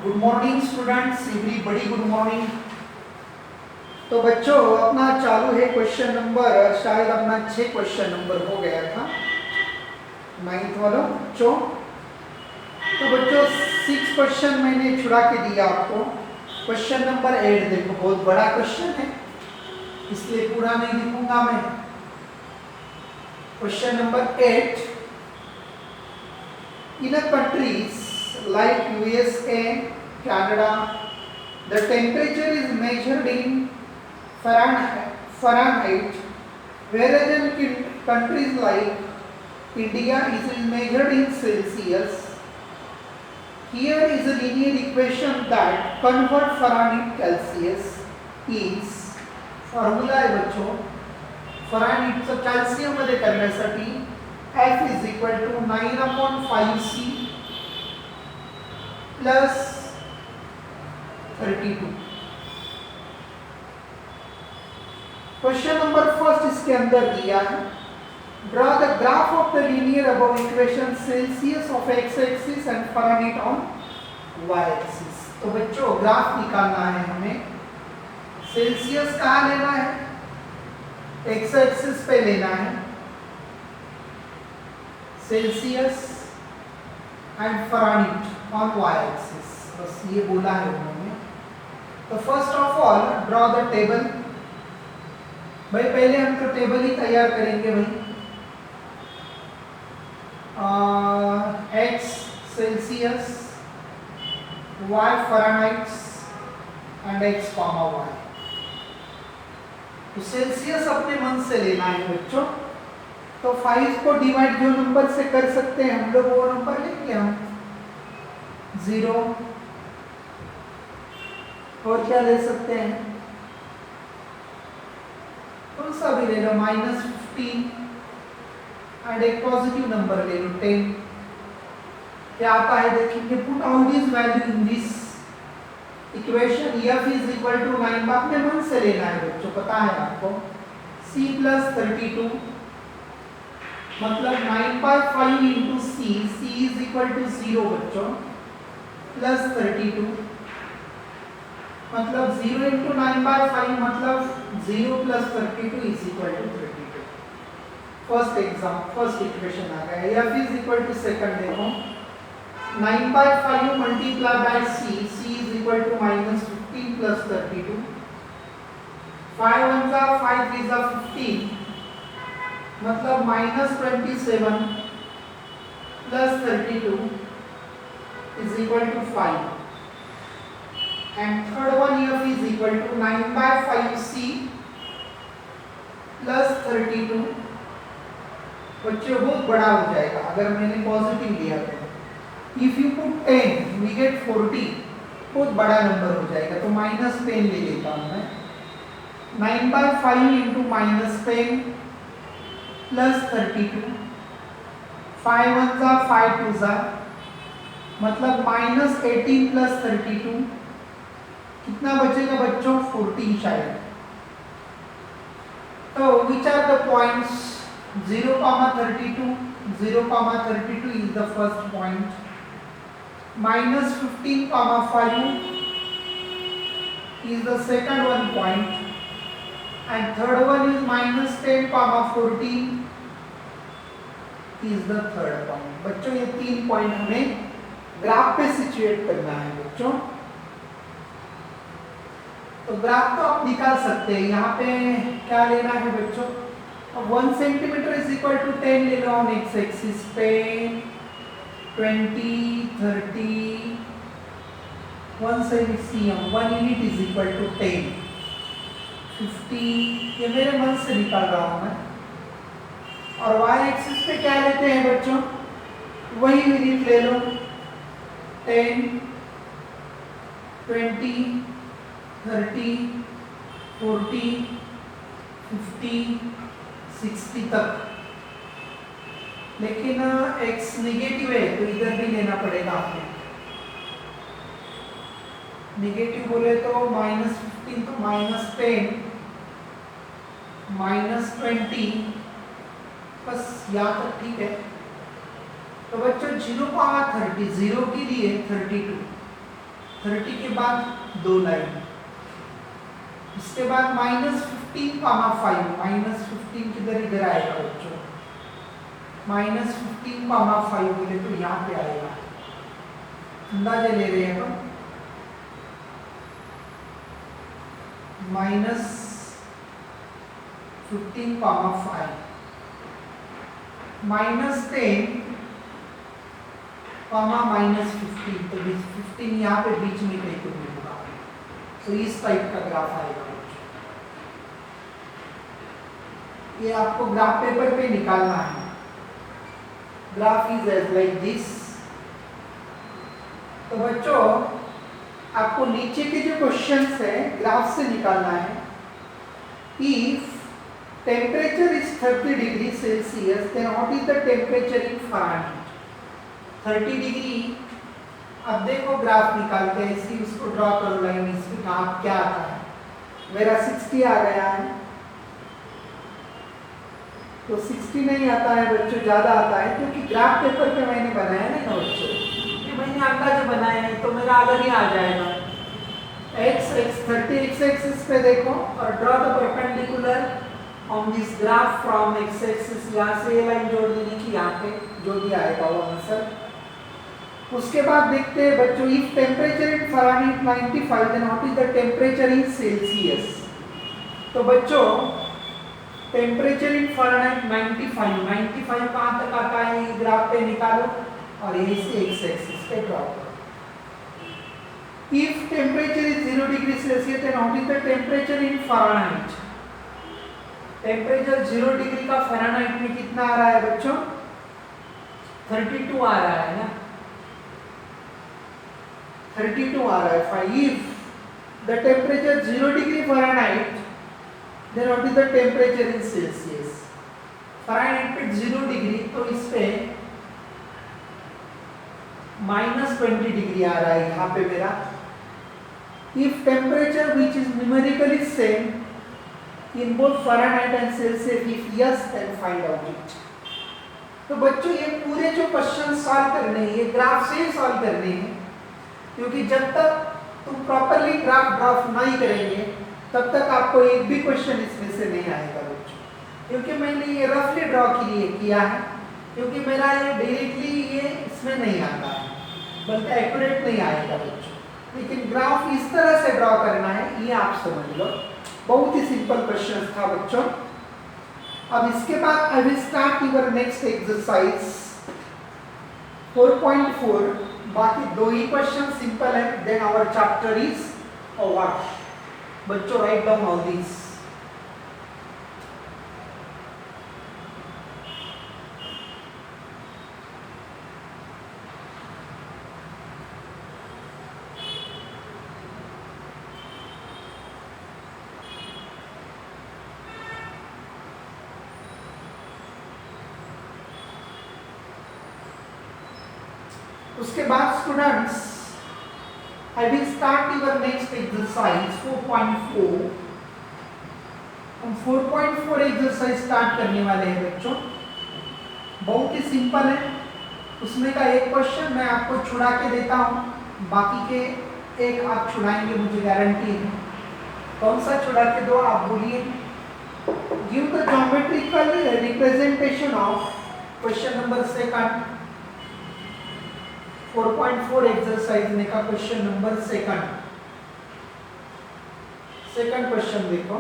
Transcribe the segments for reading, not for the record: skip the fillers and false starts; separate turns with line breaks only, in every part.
Good morning students, everybody good morning. तो बच्चों अपना चालू है क्वेश्चन नंबर, शायद अपना 6 क्वेश्चन नंबर हो गया था 9th वालों बच्चों। तो बच्चों 6 क्वेश्चन मैंने छुड़ा के दिया आपको। क्वेश्चन नंबर 8 देखो, बहुत बड़ा क्वेश्चन है इसलिए पूरा नहीं लिखूंगा मैं। Question number 8, in countries like USA, Canada, the temperature is measured in Fahrenheit, whereas in countries like India it is measured in Celsius. Here is a linear equation that convert Fahrenheit Celsius is formula आहे बच्चों फॅरनहाइटचं calcium मध्ये करण्यासाठी F is equal to 9/5C plus 32। Question number first इसके अंदर दिया है, draw the graph of the linear above equation Celsius of X axis and Fahrenheit on Y axis. तो बच्चों ग्राफ निकालना है हमें। सेल्सियस कहाँ लेना है? एक्स एक्सिस पे लेना है Celsius and Fahrenheit on Y axis, बस ये बोला है उन्होंने। तो first of all draw the table. भाई पहले हम तो टेबल ही तैयार करेंगे भाई। X Celsius, Y Fahrenheit and X comma Y. तो सेल्सियस अपने मन से लेना है बच्चों। तो 5 को डिवाइड जो नंबर से कर सकते हैं हम लोग वो नंबर लेंगे हम 0, और क्या ले सकते हैं? कौन सा भी ले लो, -15 एंड एक पॉजिटिव नंबर ले लो 10। क्या आता है देखेंगे। Put all this value in this equation. F is equal to 9, अपने मन से लेना है बच्चों, पता है आपको। C प्लस 32 मतलब 9/5 into C, C is equal to 0 बच्चों, प्लस 32 मतलब 0 इंटू 9/5 मतलब 0 plus 32 is equal to 32। First equation आ गया। F is equal to second देखो 9/5 multiply by C, C is equal to -15 plus 32। 5 1 जा 5 3 जा 15 मतलब -27 plus 32 is equal to 5, and third one F is equal to 9/5C plus 32। बच्चों बहुत बड़ा हो जाएगा अगर मैंने पॉजिटिव लिया तो। If you put 10 we get 40, बहुत बड़ा नंबर हो जाएगा तो -10 ले लेता हूँ मैं। 9/5 इंटू -10 प्लस 32, 5 1 जा 5 2 जा मतलब -18 प्लस 32 कितना बचेगा बच्चों? 14 शायद। तो which are the points? 0,32, 0,32 is the first point, -15,5 is the second one point, and third one is -10,14 is the third point। बच्चों ये 3 पॉइंट हमें ग्राफ पे सिचुएट करना है बच्चों। तो ग्राफ तो आप निकाल सकते हैं। यहाँ पे क्या लेना है बच्चों? अब 1 सेंटीमीटर इज इक्वल टू 10 ले लो ऑन एक्स एक्सिस पे, 20 30 1 cm 1 unit is equal to 10 50। ये मेरे मन से निकाल रहा हूँ मैं। और वाई एक्सिस पे क्या लेते हैं बच्चों? वही यूनिट ले लो 10 20 30 40 50 60 तक। लेकिन x निगेटिव है तो इधर भी लेना पड़ेगा आपने। निगेटिव बोले तो -15 तो -10 -20 बस यहाँ तक ठीक है। तो बच्चों 0,30 0 के लिए 32 30 के बाद 2 लाइन, इसके बाद -15,5, -15 किधर इधर आएगा बच्चों, -15,5 बोले तो यहाँ पे आएगा, अंदाजे ले रहे हैं हम, -15,5 -10, -15, तो 15 यहाँ पे बीच में कहीं तो नहीं होगा, तो इस टाइप का ग्राफ आएगा। ये आपको ग्राफ पेपर पे निकालना है। Graph is as like this. तो बच्चों आपको नीचे के जो क्वेश्चंस है ग्राफ से निकालना है। If temperature is 30 degree Celsius then what is the temperature in Fahrenheit. 30 degree, अब देखो ग्राफ निकालते हैं, इसी उसको ड्रॉ करो लाइन, इसमें ग्राफ क्या आता है, मेरा 60 आ गया है, तो 60 नहीं आता है बच्चों, ज़्यादा आता है, क्योंकि ग्राफ पेपर पे मैंने बनाया नहीं ना बच्चों, ये मैंने अंदाज बनाया है, तो मेरा अगर ही आ जाएगा। x 30 x एक्सिस पे देखो और draw the perpendicular on this graph from x axis, यहाँ से ये लाइन जोड़ देने की, यहाँ पे जो भी आएगा वो आंसर। उसके बाद देखते हैं बच्चों, if temperature in Fahrenheit 95 then what is the temperature in Celsius. तो बच्चों टेम्परेचर इन फ़ारेनहाइट 95 कहाँ तक आता है, ये ग्राफ पे निकालो और यही से x एक्सिस पे ड्रॉ करो। If temperature is 0 degree Celsius then what is the temperature in Fahrenheit. Temperature 0 degree का फ़ारेनहाइट में कितना आ रहा है बच्चों, 32 आ रहा है ना, 32 आ रहा है। If the temperature 0 degree Fahrenheit then what is the temperature in Celsius। Fahrenheit पे 0 डिग्री, तो इस पे -20 डिग्री आ रहा है यहाँ पे मेरा। If temperature which is numerically same in both Fahrenheit and Celsius, if yes then find out it. तो बच्चों ये पूरे जो क्वेश्चन सॉल्व करने हैं ये ग्राफ से ही सॉल्व करने हैं, क्योंकि जब तक तुम प्रॉपरली ग्राफ ड्रॉ नहीं करेंगे तब तक आपको एक भी क्वेश्चन इसमें से नहीं आएगा बच्चों, क्योंकि मैंने ये रफली ड्रॉ किया है, क्योंकि मेरा ये डायरेक्टली ये इसमें नहीं आता है, बल्कि एक्यूरेट नहीं आएगा बच्चों। लेकिन ग्राफ इस तरह से ड्रॉ करना है, ये आप समझ लो, बहुत ही सिंपल क्वेश्चन था बच्चों। अब इसके बाद I will start your next exercise 4.4। बाकी 2 ही क्वेश्चन सिंपल है, then our chapter is over. बच्चों राइट डाउन ऑल दिस। उसके बाद students I will start your next exercise 4.4। हम 4.4 एक्सरसाइज स्टार्ट करने वाले हैं बच्चों, बहुत ही सिंपल है। उसमें का एक क्वेश्चन मैं आपको छुड़ा के देता हूँ, बाकी के एक आप छुड़ाएंगे मुझे गारंटी है। कौन सा छुड़ा के दो आप बोलिए। Give the geometrical representation of question number 2 4.4 exercise में का क्वेश्चन नंबर 2 क्वेश्चन देखो।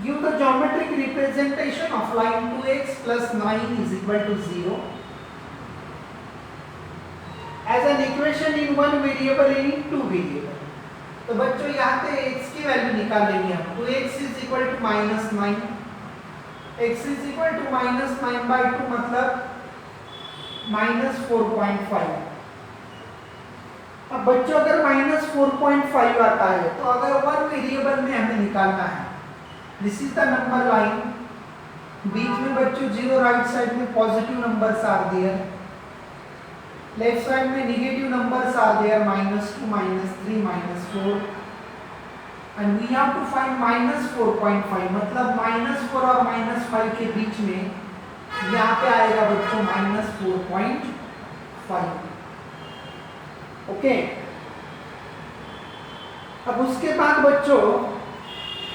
Give the geometric representation of line 2x + 9 = 0 as an equation in 1 variable in 2 variable. तो बच्चों यहाँ पे x की वैल्यू निकालेंगे हम। 2x = -9, x = -9/2 मतलब -4.5। अब बच्चों अगर -4.5 आता है तो अगर 1 वेरिएबल में हमें निकालना है, this is the number line, बीच में बच्चों 0, राइट साइड में positive numbers are there, left side में negative numbers are there, -2, -3, -4 and we have to find -4.5 मतलब -4 और -5 के बीच में यहाँ पे आएगा बच्चों -4.5। ओके अब उसके बाद बच्चों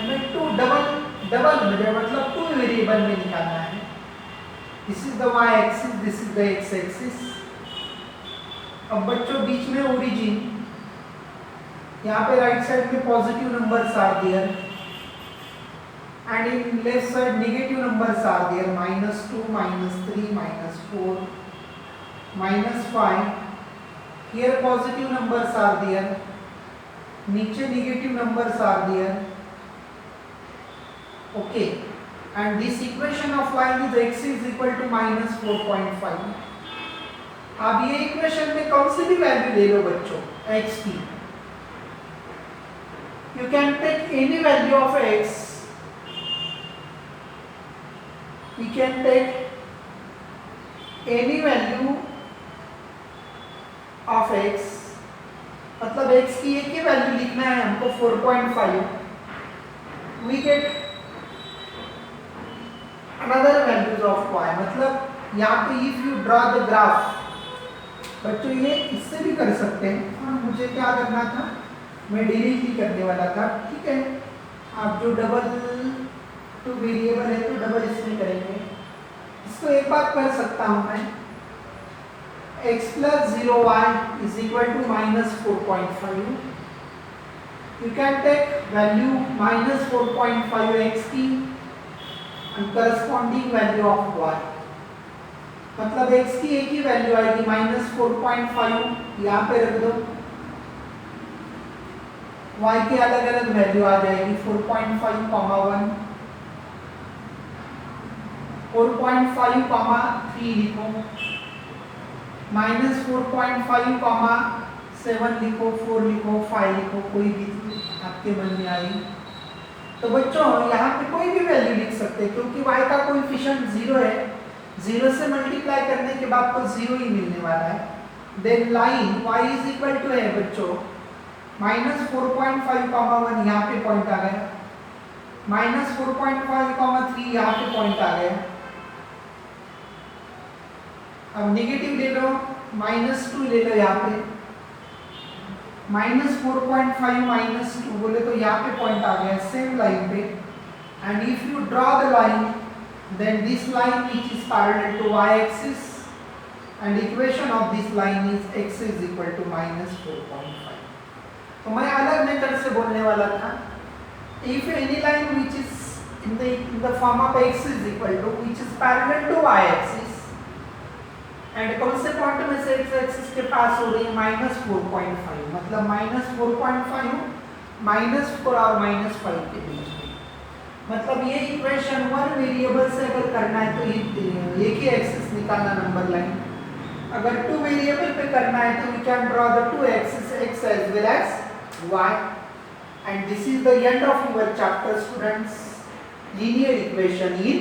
हमें टू डबल मतलब 2 वेरिएबल में निकालना है। This is the y axis, this is the x axis. अब बच्चों बीच में ओरिजिन, यहाँ पे राइट साइड में positive numbers are there and in left side negative numbers are there, -2, -3, -4, -5। Here positive numbers are there, नीचे negative numbers are there. Okay, and this equation of line is x is equal to -4.5। अब ये equation में कौन सी भी value ले लो बच्चों x की, you can take any value of x, we can take any value of x, मतलब x की एक ही वैल्यू लिखना है हमको 4.5, we get another values of y, मतलब यहाँ पे if you draw the graph, बच्चों ये इससे भी कर सकते हैं। और मुझे क्या करना था, मैं डिलीट ही करने वाला था, ठीक है। आप जो डबल टू वेरिएबल है तो डबल इसमें करेंगे। इसको एक बात कर सकता हूँ मैं, x plus 0y is equal to -4.5। You can take value -4.5 x की and corresponding value of y, मतलब x की एक ही वैल्यू आएगी -4.5, यहाँ पे रख दो। y की अलग अलग वैल्यू आ जाएगी 4.5, 1, 4.5, 3 लिखो, -4.5, 7 लिखो, 4 लिखो, 5 लिखो, कोई भी आपके मन में आई। तो बच्चों यहाँ पे कोई भी वैल्यू लिख सकते हैं क्योंकि y का कोएफिशिएंट 0 है, 0 से मल्टीप्लाई करने के बाद तो 0 ही मिलने वाला है। Then line y is equal to है बच्चों -4.5, 1 यहाँ पे पॉइंट आ गया, -4.5, 3 यहाँ पे पॉइंट आ गया। अब नेगेटिव ले लो, -2 ले लो, यहाँ पे -4.5, -2 बोले तो यहाँ पे पॉइंट आ गया सेम लाइन पे। And if you draw the line, then this line which is parallel to y axis and equation of this line is x is equal to -4.5। तो मैं अलग मेथड से बोलने वाला था, if any line which is in the form of x is equal to which is parallel to y axis and कौन से point में से x axis के पास हो रही है -4.5, मतलब -4.5 -4 और -5 के बीच में, मतलब ये इक्वेशन 1 वेरिएबल से अगर करना है तो एक ही एक्सिस निकालना नंबर लाइन, अगर 2 वेरिएबल पे करना है तो we can draw the 2 axis x as well as y। And this is the end of your chapter students, linear equation in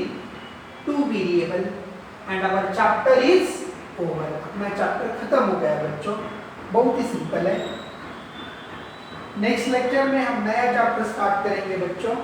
2 variable and our chapter is over. अपना chapter खत्म हो गया बच्चों, बहुत ही सिंपल है। नेक्स्ट लेक्चर में हम नया चैप्टर स्टार्ट करेंगे बच्चों।